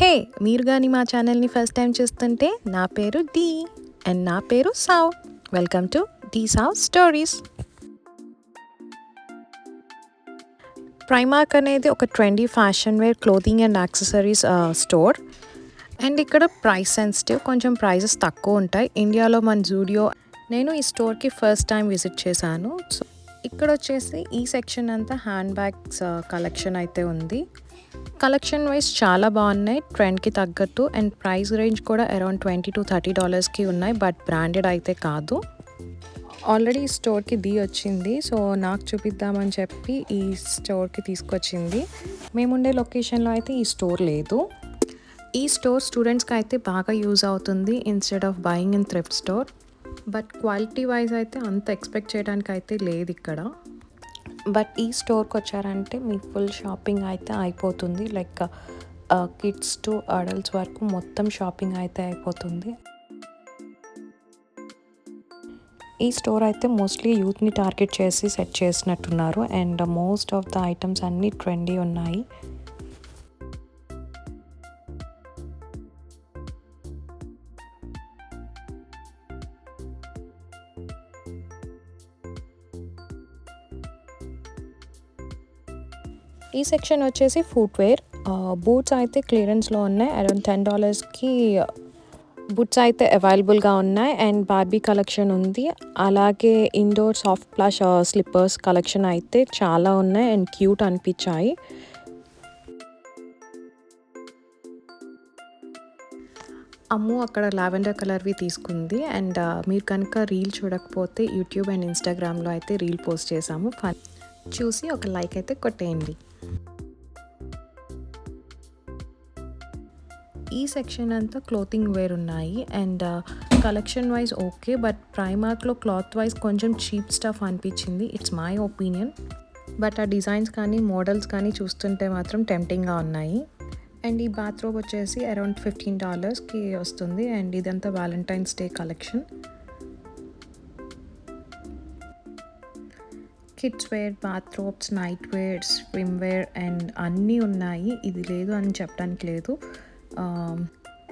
హే, మీరు కానీ మా ఛానల్ని ఫస్ట్ టైం చూస్తుంటే నా పేరు డీ అండ్ నా పేరు సావ్. వెల్కమ్ టు డీ సావ్ స్టోరీస్. ప్రైమార్క్ అనేది ఒక trendy fashion wear clothing and accessories store. And ఇక్కడ ప్రైస్ సెన్సిటివ్, కొంచెం ప్రైజెస్ తక్కువ ఉంటాయి. ఇండియాలో మన జూడియో. నేను ఈ స్టోర్కి ఫస్ట్ టైం విజిట్ చేశాను. సో ఇక్కడ వచ్చేసి ఈ సెక్షన్ అంతా హ్యాండ్ బ్యాగ్స్ కలెక్షన్ అయితే ఉంది. కలెక్షన్ వైజ్ చాలా బాగున్నాయి, ట్రెండ్కి తగ్గట్టు. అండ్ ప్రైస్ రేంజ్ కూడా అరౌండ్ $20 to $30కి ఉన్నాయి, బట్ బ్రాండెడ్ అయితే కాదు. ఆల్రెడీ ఈ స్టోర్కి డీ వచ్చింది, సో నాకు చూపిద్దామని చెప్పి ఈ స్టోర్కి తీసుకొచ్చింది. మేముండే లొకేషన్లో అయితే ఈ స్టోర్ లేదు. ఈ స్టోర్ స్టూడెంట్స్కి అయితే బాగా యూజ్ అవుతుంది instead of buying in thrift store. But quality wise అయితే అంత ఎక్స్పెక్ట్ చేయడానికి అయితే లేదు ఇక్కడ. బట్ ఈ స్టోర్కి వచ్చారంటే మీ ఫుల్ షాపింగ్ అయితే అయిపోతుంది. లైక్ కిడ్స్ టు అడల్ట్స్ వరకు మొత్తం షాపింగ్ అయితే అయిపోతుంది. ఈ స్టోర్ అయితే మోస్ట్లీ యూత్ని టార్గెట్ చేసి సెట్ చేసినట్టున్నారు. And most of the items అన్నీ ట్రెండీ ఉన్నాయి. ఈ సెక్షన్ వచ్చేసి ఫుట్వేర్. బూట్స్ అయితే క్లియరెన్స్లో ఉన్నాయి. అరౌండ్ $10కి బూట్స్ అయితే అవైలబుల్గా ఉన్నాయి. అండ్ బార్బీ కలెక్షన్ ఉంది. అలాగే indoor soft plush slippers collection అయితే చాలా ఉన్నాయి అండ్ క్యూట్ అనిపించాయి. అమ్ము అక్కడ లావెండర్ కలర్వి తీసుకుంది. అండ్ మీరు కనుక రీల్ చూడకపోతే యూట్యూబ్ అండ్ ఇన్స్టాగ్రామ్లో అయితే రీల్ పోస్ట్ చేసాము. చూసి ఒక లైక్ అయితే కొట్టేయండి. ఈ సెక్షన్ అంతా క్లోతింగ్ వేర్ ఉన్నాయి. And collection wise okay, but ప్రైమార్క్లో క్లాత్ వైజ్ కొంచెం చీప్ స్టఫ్ అనిపించింది. It's my opinion. బట్ ఆ డిజైన్స్ కానీ మోడల్స్ కానీ చూస్తుంటే మాత్రం టెంప్టింగ్గా ఉన్నాయి. అండ్ ఈ బాత్రూమ్ వచ్చేసి అరౌండ్ $15కి వస్తుంది. అండ్ ఇదంతా Valentine's day collection. Kids wear, bathrobes, night wear, swim wear and అన్నీ ఉన్నాయి. ఇది లేదు అని చెప్పడానికి లేదు.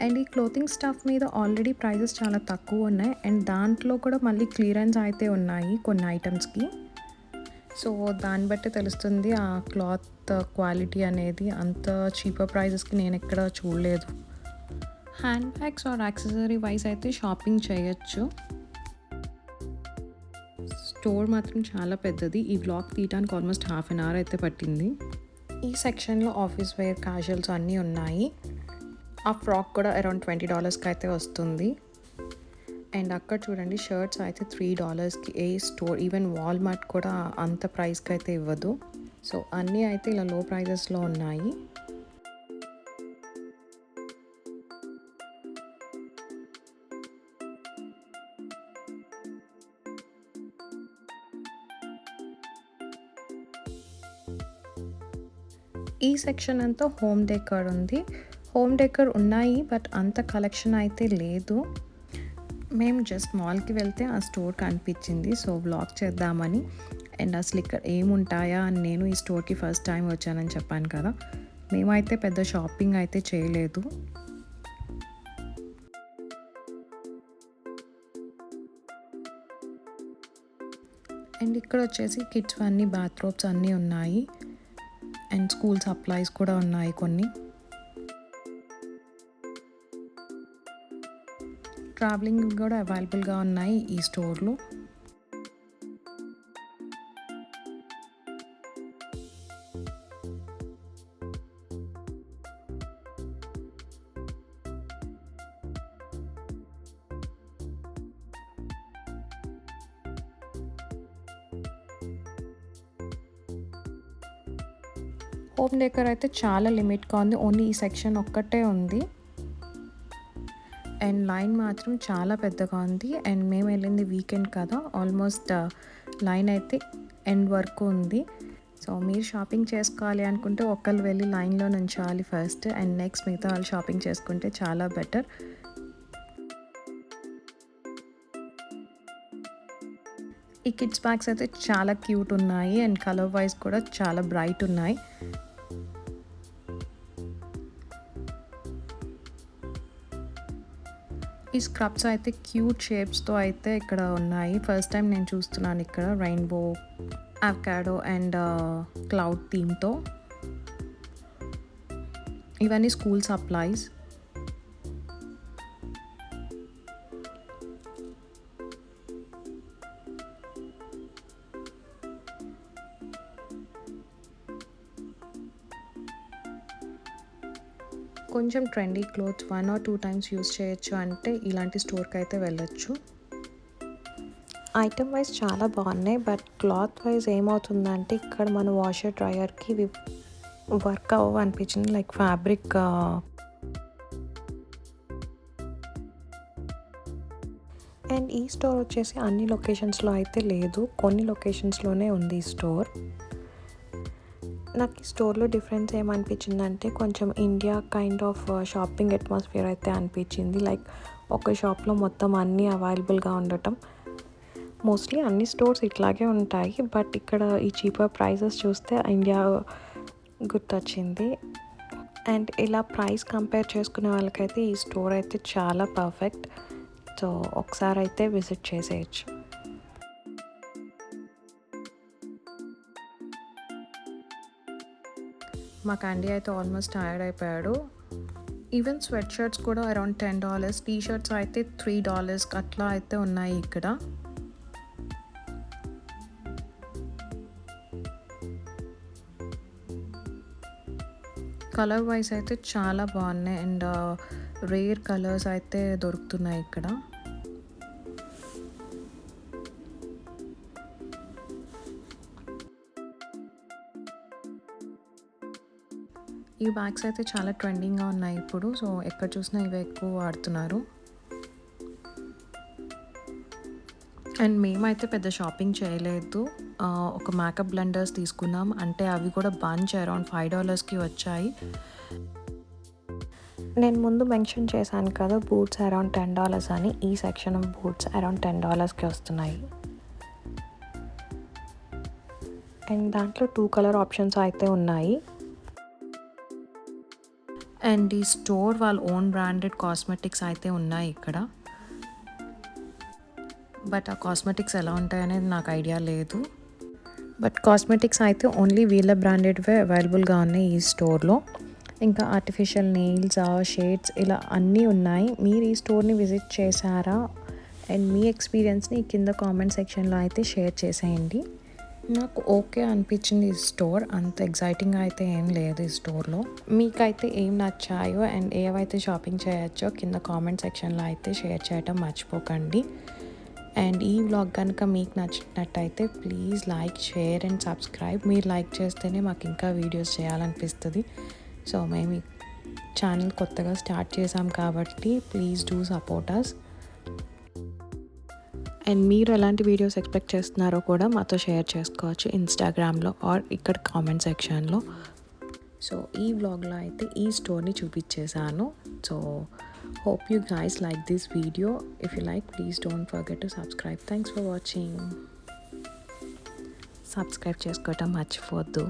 అండ్ ఈ క్లోతింగ్ స్టఫ్ మీద ఆల్రెడీ ప్రైజెస్ చాలా తక్కువ ఉన్నాయి. అండ్ దాంట్లో కూడా మళ్ళీ క్లియరెన్స్ అయితే ఉన్నాయి కొన్ని ఐటమ్స్కి. సో దాన్ని బట్టి తెలుస్తుంది ఆ క్లాత్ క్వాలిటీ అనేది. అంత చీపర్ ప్రైజెస్కి నేను ఎక్కడ చూడలేదు. Hand bags or accessory wise అయితే షాపింగ్ చేయొచ్చు. స్టోర్ మాత్రం చాలా పెద్దది. ఈ బ్లాగ్ తీయడానికి ఆల్మోస్ట్ ½ an hour అయితే పట్టింది. ఈ సెక్షన్లో ఆఫీస్ వేర్, క్యాజువల్స్ అన్నీ ఉన్నాయి. ఆ ఫ్రాక్ కూడా అరౌండ్ $20కి అయితే వస్తుంది. అండ్ అక్కడ చూడండి షర్ట్స్ అయితే $3కి. ఏ స్టోర్ ఈవెన్ వాల్మార్ట్ కూడా అంత ప్రైస్కి అయితే ఇవ్వదు. సో అన్నీ అయితే ఇలా లో ప్రైజెస్లో ఉన్నాయి. ఈ సెక్షన్ అంతా హోమ్ డెకర్ ఉంది. హోమ్ డెకర్ ఉన్నాయి, బట్ అంత కలెక్షన్ అయితే లేదు. మేము జస్ట్ మాల్కి వెళ్తే ఆ స్టోర్ కనిపించింది, సో వ్లాగ్ చేద్దామని. అండ్ అసలు ఇక్కడ ఏముంటాయా అని నేను ఈ స్టోర్కి ఫస్ట్ టైం వచ్చానని చెప్పాను కదా. మేమైతే పెద్ద షాపింగ్ అయితే చేయలేదు. అండ్ ఇక్కడ వచ్చేసి కిడ్స్ అన్నీ బాత్రూమ్స్ అన్నీ ఉన్నాయి. అండ్ స్కూల్ సప్లైస్ కూడా ఉన్నాయి కొన్ని. ట్రావెలింగ్ కూడా అవైలబుల్గా ఉన్నాయి ఈ స్టోర్లో. హోమ్ డెకర్ అయితే చాలా లిమిట్గా ఉంది. ఓన్లీ ఈ సెక్షన్ ఒక్కటే ఉంది. అండ్ లైన్ మాత్రం చాలా పెద్దగా ఉంది. అండ్ మేము వెళ్ళింది వీకెండ్ కదా, ఆల్మోస్ట్ లైన్ అయితే ఎండ్ వరకు ఉంది. సో మీరు షాపింగ్ చేసుకోవాలి అనుకుంటే ఒకళ్ళు వెళ్ళి లైన్లో నుంచోవాలి ఫస్ట్. అండ్ నెక్స్ట్ మిగతా వాళ్ళు షాపింగ్ చేసుకుంటే చాలా బెటర్. ఈ కిడ్స్ బ్యాగ్స్ అయితే చాలా క్యూట్ ఉన్నాయి. అండ్ కలర్ వైజ్ కూడా చాలా బ్రైట్ ఉన్నాయి. ఈ స్క్రబ్స్ అయితే క్యూట్ షేప్స్తో అయితే ఇక్కడ ఉన్నాయి. ఫస్ట్ టైం నేను చూస్తున్నాను ఇక్కడ రెయిన్బో, అవకాడో అండ్ క్లౌడ్ థీమ్తో. ఇవన్నీ స్కూల్ సప్లైస్. కొంచెం trendy clothes 1 or 2 times use చేయొచ్చు అంటే ఇలాంటి స్టోర్కి అయితే వెళ్ళొచ్చు. ఐటమ్ వైజ్ చాలా బాగున్నాయి, బట్ క్లాత్ వైజ్ ఏమవుతుందంటే ఇక్కడ మన వాషర్ డ్రయర్కి వర్క్ అవ్వ అనిపించింది. లైక్ ఫ్యాబ్రిక్ అండ్ ఈ స్టోర్ వచ్చేసి అన్ని లొకేషన్స్లో అయితే లేదు, కొన్ని లొకేషన్స్లోనే ఉంది ఈ స్టోర్. నాకు ఈ స్టోర్లో డిఫరెన్స్ ఏమనిపించిందంటే కొంచెం India kind of shopping atmosphere అయితే అనిపించింది. లైక్ ఒక షాప్లో మొత్తం అన్నీ అవైలబుల్గా ఉండటం. మోస్ట్లీ అన్ని స్టోర్స్ ఇట్లాగే ఉంటాయి, బట్ ఇక్కడ ఈ చీపర్ ప్రైసెస్ చూస్తే ఇండియా గుర్తొచ్చింది. అండ్ ఇలా ప్రైస్ కంపేర్ చేసుకునే వాళ్ళకైతే ఈ స్టోర్ అయితే చాలా పర్ఫెక్ట్. సో ఒకసారి అయితే విజిట్ చేసేయచ్చు. మా క్యాండీ అయితే ఆల్మోస్ట్ టైర్డ్ అయిపోయాడు. ఈవెన్ స్వెట్ షర్ట్స్ కూడా అరౌండ్ $10, టీ షర్ట్స్ అయితే $3 అట్లా అయితే ఉన్నాయి ఇక్కడ. కలర్ వైజ్ అయితే చాలా బాగున్నాయి అండ్ రేర్ కలర్స్ అయితే దొరుకుతున్నాయి ఇక్కడ. ఈ బ్యాగ్స్ అయితే చాలా ట్రెండింగ్గా ఉన్నాయి ఇప్పుడు. సో ఎక్కడ చూసినా ఇవే ఎక్కువ వాడుతున్నారు. అండ్ మేమైతే పెద్ద షాపింగ్ చేయలేదు. ఒక మేకప్ బ్లెండర్స్ తీసుకున్నాం, అంటే అవి కూడా బంచ్ అరౌండ్ $5కి వచ్చాయి. నేను ముందు మెన్షన్ చేశాను కదా బూట్స్ అరౌండ్ $10 అని. ఈ సెక్షన్ ఆఫ్ బూట్స్ అరౌండ్ $10కి వస్తున్నాయి. అండ్ దాంట్లో 2 కలర్ ఆప్షన్స్ అయితే ఉన్నాయి. అండ్ ఈ స్టోర్ వాళ్ళ ఓన్ బ్రాండెడ్ కాస్మెటిక్స్ అయితే ఉన్నాయి ఇక్కడ. బట్ ఆ కాస్మెటిక్స్ ఎలా ఉంటాయనేది నాకు ఐడియా లేదు. బట్ కాస్మెటిక్స్ అయితే ఓన్లీ వీళ్ళ బ్రాండెడ్వే అవైలబుల్గా ఉన్నాయి ఈ స్టోర్లో. ఇంకా ఆర్టిఫిషియల్ నెయిల్స్, షేడ్స్ ఇలా అన్నీ ఉన్నాయి. మీరు ఈ స్టోర్ని విజిట్ చేశారా? అండ్ మీ ఎక్స్పీరియన్స్ని కింద కామెంట్ సెక్షన్లో అయితే షేర్ చేసేయండి. నాకు ఓకే అనిపించింది ఈ స్టోర్. అంత ఎగ్జైటింగ్ అయితే ఏం లేదు ఈ స్టోర్లో. మీకైతే ఏం నచ్చాయో అండ్ ఏవైతే షాపింగ్ చేయొచ్చో కింద కామెంట్ సెక్షన్లో అయితే షేర్ చేయటం మర్చిపోకండి. అండ్ ఈ వ్లాగ్ కనుక మీకు నచ్చినట్టయితే please like, share and subscribe. మీరు లైక్ చేస్తేనే మాకు ఇంకా వీడియోస్ చేయాలనిపిస్తుంది. సో మేము ఈ ఛానల్ కొత్తగా స్టార్ట్ చేసాం కాబట్టి please do support us. And మీరు ఎలాంటి వీడియోస్ ఎక్స్పెక్ట్ చేస్తున్నారో కూడా మాతో షేర్ చేసుకోవచ్చు ఇన్స్టాగ్రామ్లో ఆర్ ఇక్కడ కామెంట్ సెక్షన్లో. సో ఈ వ్లాగ్లో అయితే ఈ స్టోర్ని చూపించేశాను. So hope you guys like this video. If you like, please don't forget to subscribe. Thanks for watching. Subscribe చేసుకోవటం మర్చిపోవద్దు.